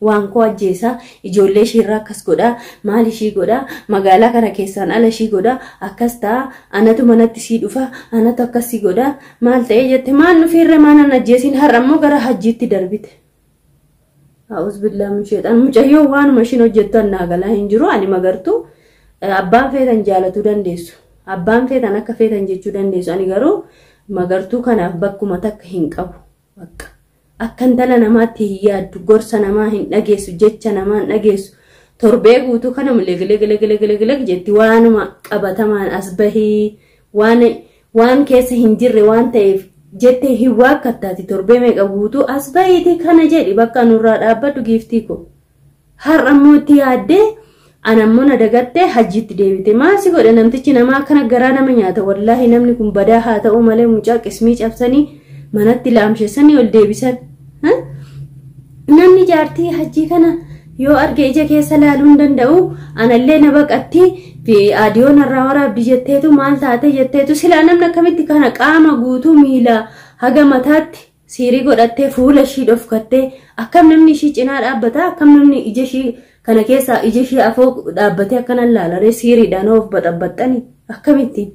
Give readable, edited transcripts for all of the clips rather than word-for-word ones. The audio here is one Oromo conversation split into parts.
waan koo ajjeesa ijoollee ishirraa akkas godha maal ishii godha magaalaa kana keessaan ala ishii godha akkas ta'a anatu manatti sii dhufa anatu akkas sii godha maal ta'e jette maal nufiirra maanan ajjeesin har'ammoo gara hajjiitti darbite. A'uuz billaa min sheexaan mucayyoo waanuma ishiin hojjettu annaa galaa hin jiru ani magartuu abbaan feetan jaalatuu dandeessu abbaan feetan akka feetan jechuu dandeessu ani garuu magartuu kanaaf bakkuma takka hin qabu bakka akkan tala namaatti hin yaaddu gorsa namaa hin dhageessu jecha namaa hin dhageessu torbee guutuu kana gile jetti waanuma qabatamaan as bahii waan keessa hin jirre waan ta'eef jettee hin waakkattaati torbee meeqa guutuu as bahiiti kana jedhi bakka nurraa dhaabbadhu giiftii ko har'ammoo itti yaaddee anammoo na dagattee hajjiitti deebite maasi godhe namtichi namaa akkana garaa nama nyaata wallaahi namni kun badaa haa ta'u malee mucaa qismii cabsanii manatti laamshessanii ol deebisan namni jaartii hajjii kana yoo arge ija keessa laaluu hin danda'u anallee na baqatti fi aadiyoon irraa waraabdi jetteetu maal taate jetteetu silaa namni akkamitti kana qaama guutuu miila haga mataatti siirii godhattee fuula ishii dhofkattee akkam namni ishii cinaa dhaabbata akkam namni ija ishii kana keessa ija ishii afoo dhaabbatee akkanan laalaree siiriidhaan of baxabbaxxanii akkamitti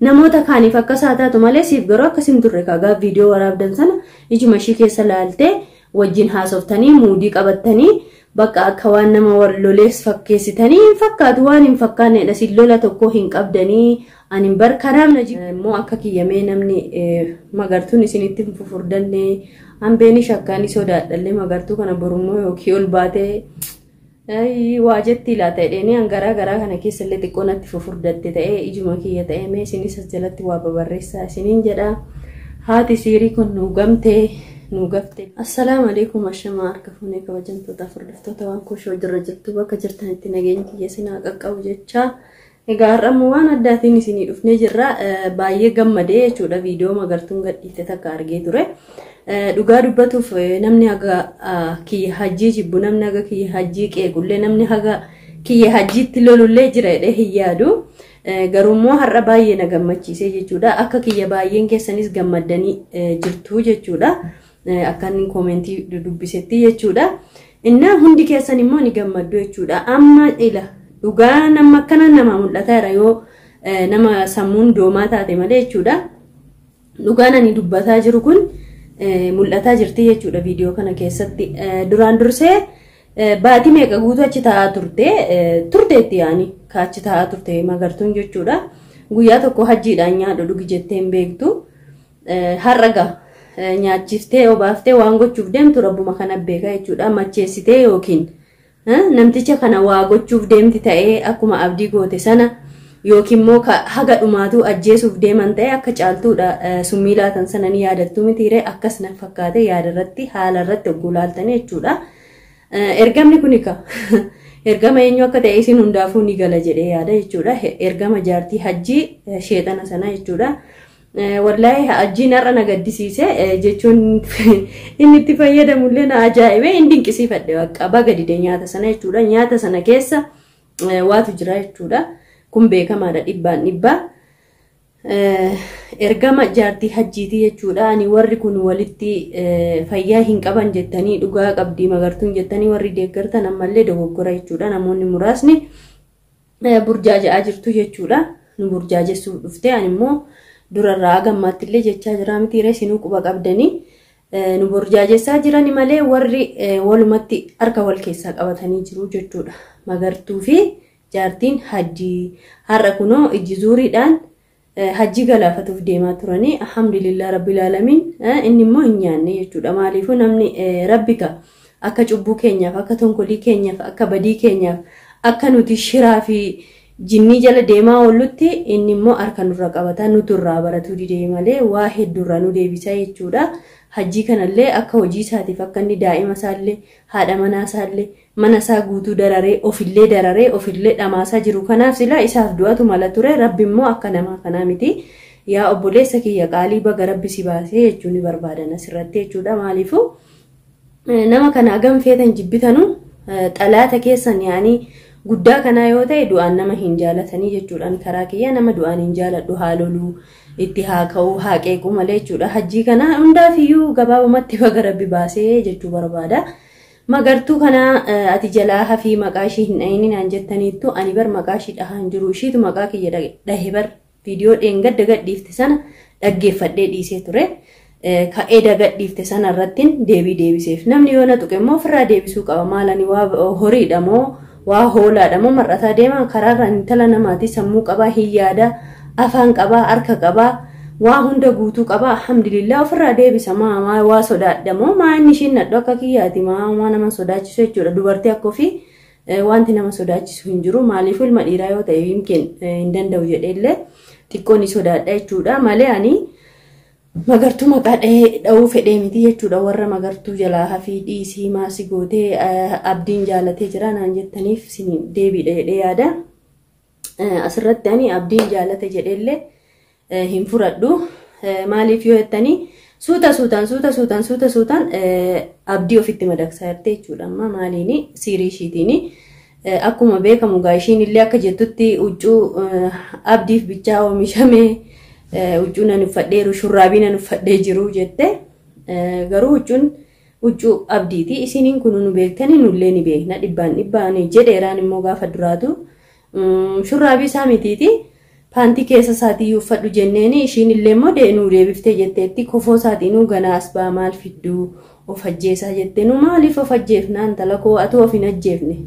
namoota kaaniif akka saataatu malee siif garuu akkasin turre kagaa viidiyoo waraabdan sana ijuma ishii keessa laaltee wajjin haasoftanii muudii qabattanii bakka akka waan nama lolees fakkeessitanii hin fakkaatu waan hin fakkaanneedha si lola tokko hin qabdanii ani barkanaaf na immoo akka kiyyamee namni magartuun isinitti hin fufurdanne hambeeni shakkaanii sodaadhallee magartuu kana borummoo yookiin ol baatee waa jetti laata jedhanii hangaraa garaa kana keessallee xiqqoonatti fufurdatte ta'ee ijuma kiyya ta'ee mee isinis as jalatti waa babarreessaa isiniin jedha haati siirii kun nu gamtee nu gafte. Assalaamu alaykum ashamaa harka fuunee kabajamtoota furdiftoota waan kushoo jirra jirtu bakka jirtanitti nageenyi kiyya sinaa qaqqabu jecha egaa har'ammoo waan addaatiin isinii dhufnee jirra baay'ee gammadee jechuudha viidiyoo magartuun gadhiifte takka argee ture. Dhugaa dubbatuuf namni haga kiyya hajjii jibbu namni haga kiyya hajjii qeequllee namni haga kiyya hajjiitti lolullee jira jedhee hin yaadu. Garummoo har'a baay'ee na gammachiisee jechuudha akka kiyya baay'een keessanis gammaddanii jirtu jechuudha. Akkan komentii dubbisetti jechuudha. Inna hundi keessan immoo ni gammaddu jechuudha. Amma ila dhugaa nama akkana nama mul'ata irra yoo nama sammuun doomaa taate malee jechuudha. Dhugaan ani dubbataa jiru kun mul'ataa jirti jechuudha viidiyoo kana keessatti. Duraan dursee baatii meeqa guutuu achi taa'aa turteetti yaani kaachi taa'aa turte magartuun jechuudha. Guyyaa tokko hajjiidhaan nyaadhu dhugi jettee hin beektu. Har'a nyaachiftee obaaftee waan gochuuf deemtu rabbuma kana beeka jechuudha macheessitee yookiin namticha kana waa gochuuf deemti ta'ee akkuma abdii goote sana yookiin immoo haga dhumaatu ajjeesuuf deeman ta'ee akka caaltuudha summii laatan sana ni yaadattu mitiiree akkas na fakkaate yaadarratti haalarratti oggulaaltanii jechuudha. Ergamni kun ergama eenyu akka ta'e isin hundaafuu ni gala jedhee yaada jechuudha. Ergama jaartii hajjii sheexana sana jechuudha. Wallahi hajjiin har'a na gaddisiise jechuun inni itti fayyadamullee na ajaa'ibe inni dinqisiifadhe bakka baga dide nyaata sana jechuudha. Nyaata sana keessa waatu jira jechuudha. Kun beekamaadha dhibbaan dhibbaa. Ergama jaartii hajjiitii jechuudha. Ani warri kun walitti fayyaa hin qaban jettanii dhugaa qabdii magartuun jettanii warri deeggartan ammallee dogoggora jechuudha. Namoonni muraasni burjaaja'aa jirtu jechuudha. Nu burjaajessuuf dhufte ani immoo durarraa gammaattillee jechaa jira mitiiree sinuu quba qabdanii nu burjaajessaa jirani malee warri walumatti harka wal keessaa qabatanii jiru jechuudha. Magartuu fi jaartiin hajjii har'a kunoo ijji zuuriidhaan hajjii galaafatuuf deemaa turanii alhamdulillah rabbil alamin inni immoo hin nyaanne jechuudha. Maaliifuu namni rabbika akka cubbuu keenyaaf akka tonkolii keenyaaf akka badii keenyaaf akka nuti shiraa fi jinni jala deemaa oollutti inni immoo harka nurra qabata nuturraa baratu didee malee waa heddurra nu deebisa jechuudha. Hajjii kanallee akka hojii isaatiif akka inni daa'ima isaallee haadha manaa isaallee mana isaa guutuu dararee ofillee dhamaasaa jiru kanaaf sila isaaf du'atu mala ture rabbi immoo akka namaa kanaa miti. Yaa obboleessa kiyya qaalii baga rabbi si baasee jechuun ni barbaadan asirratti jechuudha. Maaliifuu nama kana hagam feetan jibbitanu xalaata keessan yaanii guddaa kana yoo ta'e du'aan nama hin jaalatanii jechuudhaan karaa kiyya nama du'aan hin jaaladhu haaloluu itti haa ka'u haa qeequ malee jechuudha. Hajjii kana hundaafiyyuu gabaabumatti baga rabbi baasee jechuu barbaada. Magartuu kana ati jalaa hafii maqaa ishii hin dhahini naan jettaniittu ani bar maqaa ishii dhahaan jiru ishiitu maqaa kiyya dhahe bar viidiyoo dheengadda gadhiifte sana dhaggeeffadhee dhiisee ture. Ka'ee dagadhiifte sana irrattiin deebiseef namni yoo na tuqe immoo ofirraa deebisuu qaba maalani waa horiidha moo waa hoolaadha moo mar'ataa deemaa karaarra intala namaati sammuu qabaa hiyyaada afaan qabaa harka qabaa waa hunda guutuu qabaa alhamdulillah ofirraa deebisa maa waa sodaadha moo maa inni ishiin nadhu akka kiyyaati maa nama sodaachisu jechuudha dubartii akka ofii wanti nama sodaachisu hin jiru maaliif ilma dhiiraa yoo ta'e yimkeen hin danda'u jedheellee xiqqoo ni sodaadha jechuudha malee ani Magartuu maqaa dha'uu fedhee miti jechuudha warra magartuu jalaa hafii dhiisii maasi gootee abdiin jaalatee jira naan jettaniif sin deebiidha jedhee yaada. Asirratti ani abdiin jaalate jedheellee hin fudhadhu maaliif yoo jettanii suutaan abdii ofitti madaqsaa jirti jechuudha amma maaliini siirii ishiitiini. Akkuma beekamu gaa ishiin illee akka jettutti huccuu abdiif bichaa oomishame huccuu nan uffadheeru shurraabii nan uffadhee jiru jette garuu huccuu abdiiti isiniin kun nu beektanii nullee ni beekna dhibbaan jedheeraan immoo gaafa duraatu shurraabii isaa mitiiti paantii keessa isaatii uffadhu jenneeni ishiin illee immoo nuu deebiftee jetteetti kofoo isaatiin ganaa as baa maal fidduu of ajjeesaa jette nu maaliif of ajjeefnaan talakoo atu of hin ajjeefne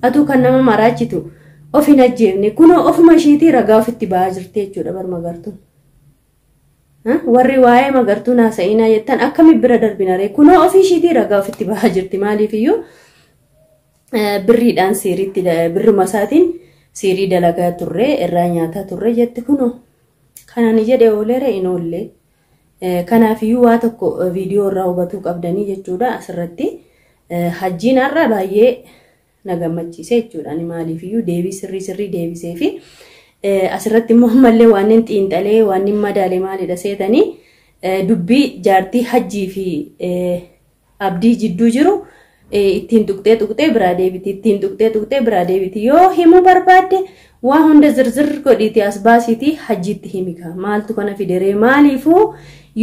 atu kan nama maraachitu of hin ajjeefne kunoo ofuma ishiitii ragaa ofitti ba'aa jirti jechuudha bar Magartuun. Warri waa'ee Magartuun haasa'inaa jettan akkami bira darbinaree kunoo ofii ishiitii ragaa ofitti ba'aa jirti maaliif iyyuu birriidhaan siiriitti birruma isaatiin siirii dalagaa turre irraa nyaataa turre jette kunoo kanani jedhe ooleera hin oolle kanaaf iyyuu waa tokko viidiyoo irraa hubatuu qabdanii jechuudha asirratti hajjiin har'a baay'ee na gammachiise jechuudha ani maaliif iyyuu deebii sirrii deebisee fi asirratti immoo ammallee waan hin xiinxalee waan hin madaalee maalidha seetanii dubbii jaartii hajjii fi abdii jidduu jiru ittiin tuqxee biraa deebiti yoo himuu barbaadde waa hunda zirzir godhiiti as baasiiti hajjiitti himika maaltu kana fideree maaliifuu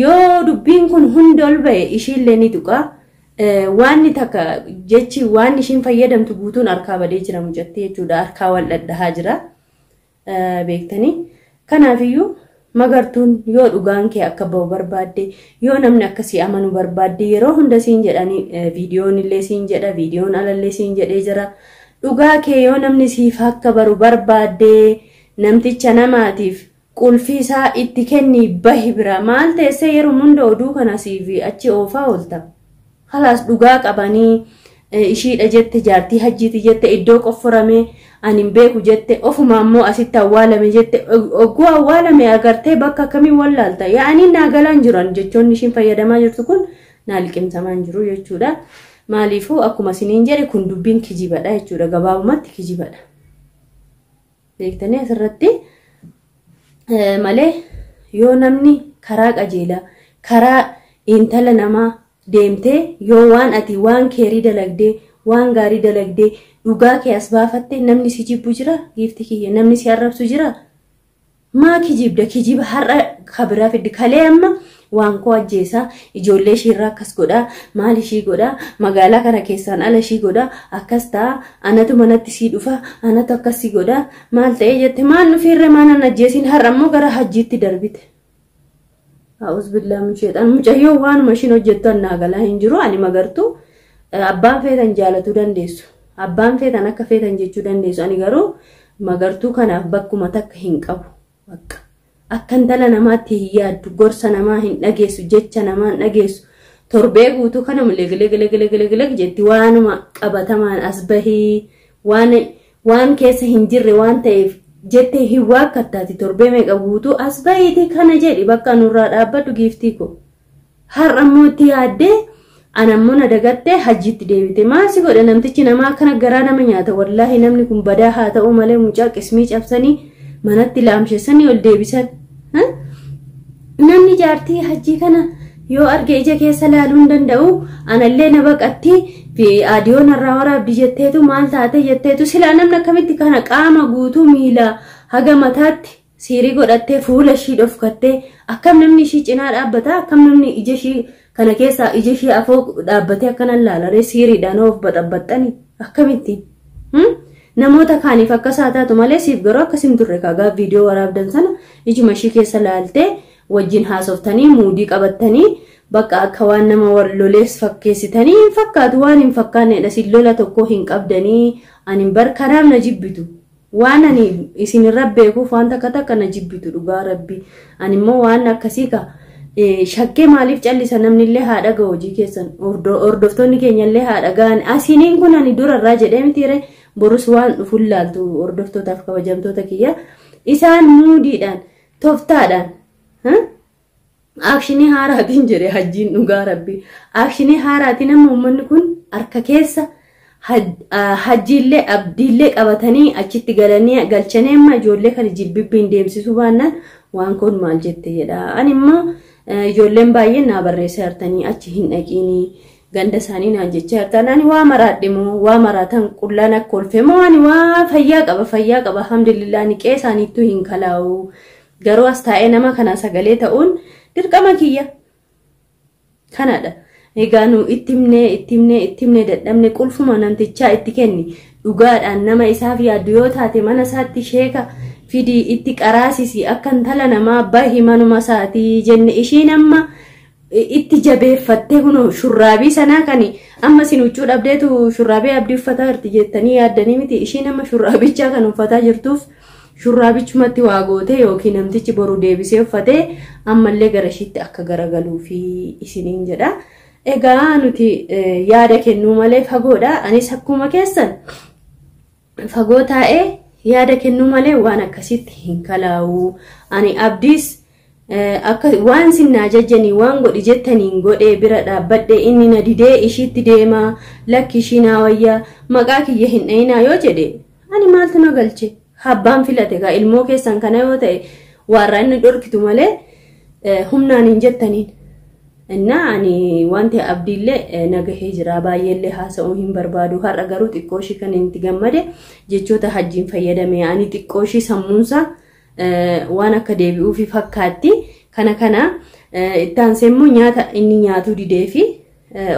yoo dubbiin kun hunda ol ba'e ishiillee ni tuqa waan takka jechi waan ishiin fayyadamtu guutuun harkaa badee jira mucatti jechuudha harkaa wal dhadhahaa jira beektanii kanaaf iyyuu Magartuun yoo dhugaan kee akka ba'u barbaadde yoo namni akkasii amanu barbaadde yeroo hunda siin jedhanii viidiyoon illee siin jedha viidiyoon alallee siin jedhee jira dhugaa kee yoo namni siif akka baru barbaadde namticha namaatiif qulfii isaa itti kenni bahi bira maal teessee yeroo hunda oduu kana siif achi oofaa oolta. Halas dhugaa qabanii ishiidha jette jaartii hajjiiti jette iddoo qofforame ani beeku jette ofuma ammoo asitti awwaalame jette ogguu awwaalame agartee bakka akkamii wallaalta yaani naagalaan jiran jechoonni ishiin fayyadamaa jirtu kun naaliqimsamaan jiru jechuudha maaliifuu akkuma siniin jedhe kun dubbiin kijibadha jechuudha gabaabumatti kijibadha beektanii asirratti malee yoo namni karaa qajeelaa karaa intala namaa deemtee yoo waan ati waan keerii dalagdee waan gaarii dalagdee dhugaa kee as baafatte namni si jibbu jira giifti kiyya namni si arrabsu jira maa kijiba har'a kabiraa fiddi kalee amma waan koo ajjeesaa ijoollee ishiirraa akkas godhaa maal ishii godhaa magaalaa kana keessaan ala ishii godhaa akkas ta'a anatu manatti sii dhufa anatu akkas sii godhaa maal ta'ee jette maal nufiirra maanan ajjeesiin har'a ammoo gara hajjiitti darbite. A'uuz billaa musheexan mucayyoo waan mashiin hojjettu annaagalaa hin jiru ani Magartuu abbaan feetan jaalatuu dandeessu abbaan feetan akka feetan jechuu dandeessu ani garuu Magartuu kanaaf bakkuma takka hin qabu bakka akka intala namaatti hin yaaddu gorsa namaa hin dhageessu jecha namaa hin dhageessu torbee guutuu kana gile jetti waanuma qabatamaan as bahii waan keessa hin jirre waan ta'eef jette hin waakkataati torbee meeqa guutuu as bahiiti kana jedhi bakka nurraa dhaabbadhu giiftii ko har'a immoo itti yaaddee anammoo na dagattee hajjiitti deebite maasi godhe namtichi namaa kana garaa nama nyaata wallaahi namni kun badaa haa ta'u malee mucaa qismii cabsanii manatti laamshessanii ol deebisan namni jaartii hajjii kana yoo arge ija keessa laaluu hin danda'u anallee na baqatti fi aadiyoon irraa waraabdi jetteetu maal taate jetteetu silaa namni akkamitti kana qaama guutuu miila haga mataatti siirii godhattee fuula ishii dhofkattee akkam namni ishii cinaa dhaabbata akkam namni ija ishii kana keessa iji ishee afoo dhaabbatee akkana laalaree siiriidhaan of baxabaxxanii akkamitti namoota kaaniif akka saataatu malee siif garuu akkasin turre kagaa viidiyoo waraabdan sana ijuma ishee keessa laaltee wajjin haasoftanii muudii qabattanii bakka akka waan nama lolees fakkeessitanii fakkaatu waan hin fakkaanneedha sin lola tokko hin qabdanii ani barkanaaf na jibbitu waan ani isin rabbeekuuf waan takka na jibbitu dhugaa rabbi ani immoo waan akkasii ka shakkee maaliif callisa namni illee haadha ga hojii keessan hordoftoonni keenya illee haadha gaan asiniin kun ani durarraa jedhee mitiire borus waan dhufun laaltu hordoftootaaf kabajamtoota kiyya isaan muudiidhaan toftaadhaan Akshinii haaraatiin jedhe Hajiin dhugaa rabbi. Akshinii haaraatiin amma uummanni kun harka keessa Hajiillee Abdiillee qabatanii achitti galanii galchanii amma ijoollee kan jilbibbiin deemsisuu baannaan waan kun maal jette jedha. Ani immoo ijoolleen baay'een naa barreessaa jirtanii achi hin dhaqiinii ganda isaanii naan jechaa jirtan. Ani waa maraadhimoo waa maraatan qullaan akka olfemoo ani waa fayyaa qaba alhamdulillah ni qe'ee isaaniittuu hin kalaa'u. Garuu as taa'ee nama kana sagalee ta'uun dirqama kiyya kanadha. Egaa nu ittimne dadhabne qulfuma namtichaa itti kenni dhugaadhaan nama isaaf yaaddu yoo taate mana isaatti sheeka fidii itti qaraasisi akka intala namaa bahi manuma isaatii jenne ishiin amma itti jabeeffattee kuno shurraabii sanaa kan amma sin huccuu dhabdeetu shurraabii abdii uffataa jirti jettanii yaaddanii miti ishiin amma shurraabichaa kan uffataa jirtuuf shurraabichumatti waa goote yookiin namtichi boru deebisee uffatee ammallee gara ishiitti akka garagaluu fi isiniin jedha. Egaa nuti yaada kennuu malee fagoodha. Anis akkuma keessan fagoo taa'ee yaada kennuu malee waan akkasitti hin kalaa'u. Ani abdiis akka waan sinnaa jajjanii waan godhi jettaniin godhee bira dhaabbadhe inni na didee ishiitti deema lakki ishiinaa wayyaa maqaa kiyya hin dhayinaa yoo jedhe ani maaltu na galche habbaan filate kaa ilmoo keessan kana yoo ta'e warra inni dhorkitu malee humnaan hin jettaniin. Innaa ani wanti abdiillee nagahee jira baay'eellee haasa'uu hin barbaadu har'a garuu xiqqooshii kan inni gammade jechoota Hajiin fayyadame ani xiqqooshii sammuunsa waan akka deebi'uu fi fakkaatti kana ittaansee immoo nyaata inni nyaatuu didee fi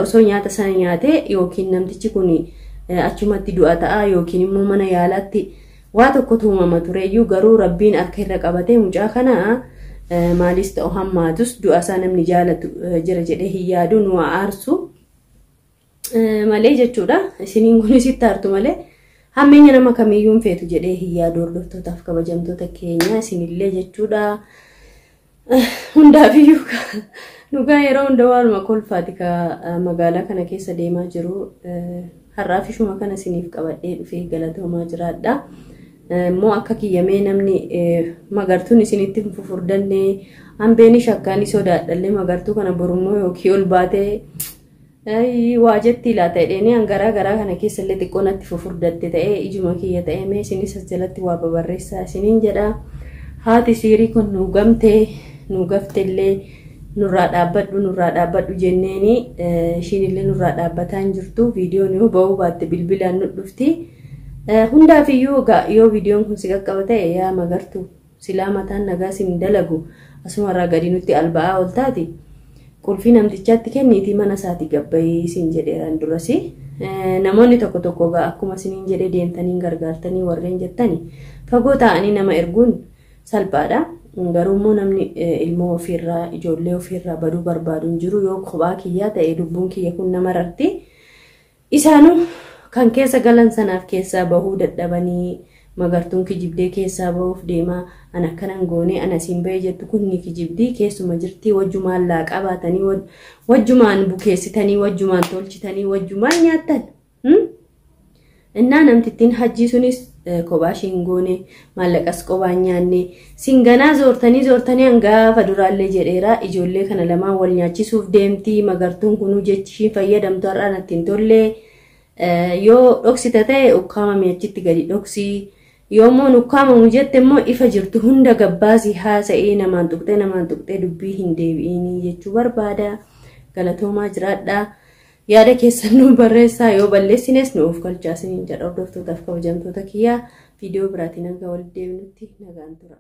osoo nyaata sana nyaatee yookiin namtichi kun achumatti du'a ta'a yookiin immoo mana yaalaatti waa tokko tuumama tureeyyuu garuu rabbiin harka irra qabatee mucaa kana maalis ta'u hammaatus du'a isaa namni jaalatu jira jedhee hin yaadu nu aarsu malee jechuudha. Isiniin kunis itti aartu malee hammeenya nama kamiyyuu feetu jedhee hin yaadu hordoftootaaf kabajamtoota keenya isinillee jechuudha. Hundaafiyyuu nugaa yeroo hunda waanuma kolfaati ka magaalaa kana keessa deemaa jiru har'aafishuma kana isiniif qabadhee dhufee galatoomaa jiraadha. Moo akka kiyyamee namni magartuun isinitti fufurdanne hambeen shakkaani sodaadhalle magartuu kana borummoo yookiin ol baatee waa jetti laata jedhanii hangaraa garaa kana keessallee xiqqoonatti fufurdatte ta'ee ijuma kiyya ta'ee mee isinis as jalatti waa babarreessaa isiniin jedha. Haati siirii kun nu gamtee nu gaftellee nurraa dhaabbadhu jenneeni ishiinillee nurraa dhaabbataa hin jirtu viidiyoon yoo ba'uu baatte bilbilaan nu dhufti. Hundaafiyyuu yoo viidiyoon kun si qaqqaba ta'e yaa magartuu silaa mataan nagaa sin dalagu asumarraa gadi nutti alba'aa ol taati qulfii namtichaatti kenniitii mana isaati gabbayii sin jedheeran durasi namoonni tokko akkuma siniin jedhee deemtanii gargaartanii warreen jettanii fagoo ta'anii nama erguun salphaadha. Garuu immoo namni ilmoo ofiirraa ijoollee ofiirraa baduu barbaadu hin jiru yoo kophaa kiyyaa ta'e lubbuun kiyya kun nama rarti isaanuu kan keessa galan sanaaf keessaa bahuu dadhabanii magartuun kijibdee keessaa bahuuf deemaa ana akkanan goonee ana siin bahee jettu kun ni kijibdii keessuma jirtii wajjumaan laaqaa baatanii wajjumaan bukeessitanii wajjumaan tolchitanii wajjumaan nyaattan. Innaa namtittiin Hajii sunis kophaa ishiin goone maallaqas qobaan nyaanne singanaa zoortanii hangaafa duraallee jedheera ijoollee kana lamaan wal nyaachisuuf deemtii magartuun kunuu jechi ishiin fayyadamtu har'aan ittiin tollee. Yoo dhoksita ta'e ukkaamame achitti gadi dhoksii yoommoo ukkaamamu jette immoo ifa jirtu hunda gabbaasii haasa'ee namaan tuqxee dubbii hin deebi'inii jechuu barbaada. Galatoomaa jiraadha. Yaada keessan nu barreessaa yoo balleessines nu of galchaasiniin jedha hordoftootaaf kabajamtoota kiyyaa viidiyoo biraatiin hanga walitti deebinutti nagaan tura.